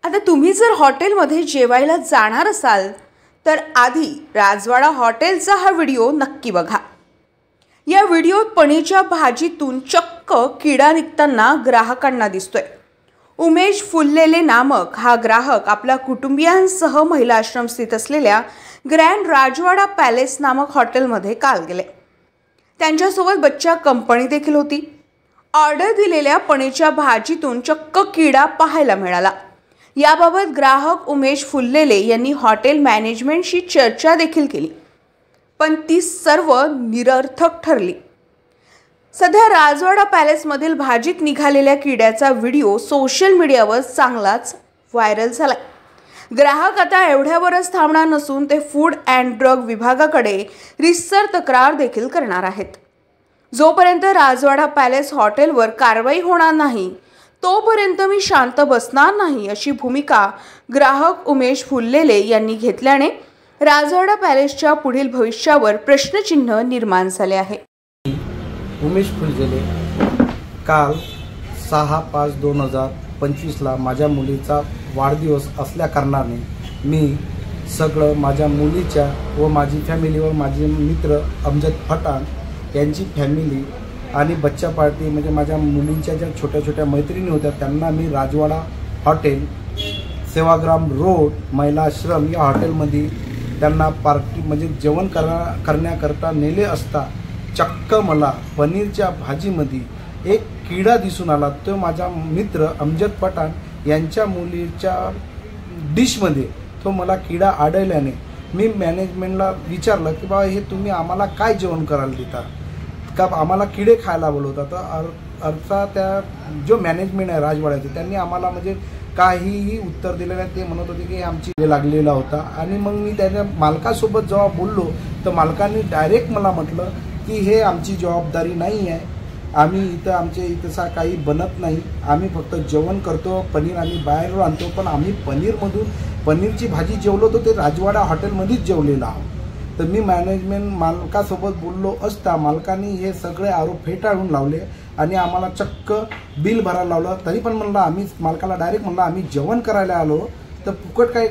आता तुम्ही जर हॉटेलमध्ये जेवायला जाणार असाल तर आधी राजवाडा हॉटेलचा हा व्हिडिओ नक्की बघा। या व्हिडिओत पनीरच्या भाजीतून चक्क किडा निघताना ग्राहकांना दिसतोय। उमेश फुल्लेले नामक हा ग्राहक आपल्या कुटुंबियांसह महिला आश्रम स्थित असलेल्या ग्रँड राजवाडा पॅलेस नामक हॉटेलमध्ये काल गेले। त्यांच्यासोबत बच्चा कंपनी देखील होती। ऑर्डर दिलेल्या पनीरच्या भाजीतून चक्क किडा पाहायला मिळाला। याबाबत ग्राहक उमेश फुल्लेले यांनी हॉटेल मॅनेजमेंटशी चर्चा देखील केली, पण ती सर्व निरर्थक ठरली। सध्या राजवाडा पॅलेसमधील भाजीत निघालेल्या किड्याचा व्हिडिओ सोशल मीडियावर चांगलाच व्हायरल झाला। ग्राहक आता एवढ्यावरच थांबणार नसून ते फूड अँड ड्रग विभागाकडे रितसर तक्रार देखील करणार आहेत। जोपर्यंत राजवाडा पॅलेस हॉटेलवर कारवाई होणार नाही तोपर्यंत मी शांत बसणार नाही, अशी भूमिका ग्राहक उमेश फुल्लेले यांनी घेतल्याने राजवाडा पॅलेसच्या पुढील भविष्यावर प्रश्नचिन्ह निर्माण झाले आहे। उमेश फुल्लेले काल 6/5/2025 ला माझ्या मुलीचा वाढदिवस असल्या कारणाने मी सगळं माझ्या मुलीच्या व माझी फॅमिली व माझे मित्र अमजद पठाण यांची फॅमिली आणि बच्चा पार्टी म्हणजे माझ्या मुलींच्या ज्या छोट्या छोट्या मैत्रिणी होत्या त्यांना मी राजवाडा हॉटेल सेवाग्राम रोड महिला आश्रम या हॉटेलमध्ये त्यांना पार्टी म्हणजे जेवण करण्याकरता नेले असता चक्क मला पनीरच्या भाजीमध्ये एक किडा दिसून आला। तो माझा मित्र अमजद पठाण यांच्या मुलीच्या डिशमध्ये तो मला किडा आढळल्याने मी मॅनेजमेंटला विचारलं की बाबा हे तुम्ही आम्हाला काय जेवण करायला देता का, आम्हाला किडे खायला बोलवतात। तर अर्थात त्या जो मॅनेजमेंट आहे राजवाड्याचे त्यांनी आम्हाला म्हणजे काहीही उत्तर दिलं नाही। ते म्हणत होते की आमची लागलेला होता। आणि मग मी त्याच्या मालकासोबत जेव्हा बोललो तर मालकांनी डायरेक्ट मला म्हटलं की हे आमची जबाबदारी नाही आहे, आम्ही आमच्या इथं काही बनत नाही, आम्ही फक्त जेवण करतो, पनीर आम्ही बाहेरून आणतो, पण आम्ही पनीरमधून पनीरची भाजी जेवलो तर ते राजवाडा हॉटेलमध्येच जेवलेलं आहोत। तर मी मॅनेजमेंट मालकासोबत बोललो असता मालकांनी हे सगळे आरोप फेटाळून लावले आणि आम्हाला चक्क बिल भरायला लावलं। तरी पण म्हणलं आम्ही मालकाला डायरेक्ट म्हणलं आम्ही जेवण करायला आलो तर फुकट काही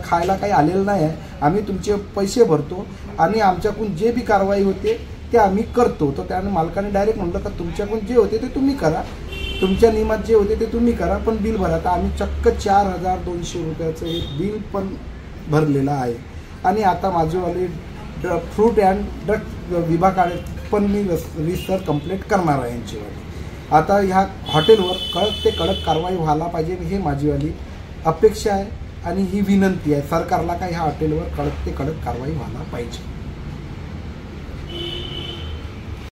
खायला काही आलेलं नाही आहे, आम्ही तुमचे पैसे भरतो आणि आमच्याकडून जे बी कारवाई होते ते आम्ही करतो। तर त्याने मालकाने डायरेक्ट म्हटलं का तुमच्याकडून जे होते ते तुम्ही करा, तुमच्या नियमात जे होते ते तुम्ही करा, पण बिल भरा। तर आम्ही चक्क 4200 रुपयाचं हे बिल पण भरलेलं आहे। आणि आता माझेवाले फ्रूट अँड ड्रग विभागाकडे पण मी रितसर कंप्लेंट करणार आहे यांच्यावर। आता ह्या हॉटेलवर कडक ते कडक कारवाई व्हायला पाहिजे हे माझीवाली अपेक्षा आहे आणि ही विनंती आहे सरकारला का ह्या हॉटेलवर कडक ते कडक कारवाई व्हायला पाहिजे।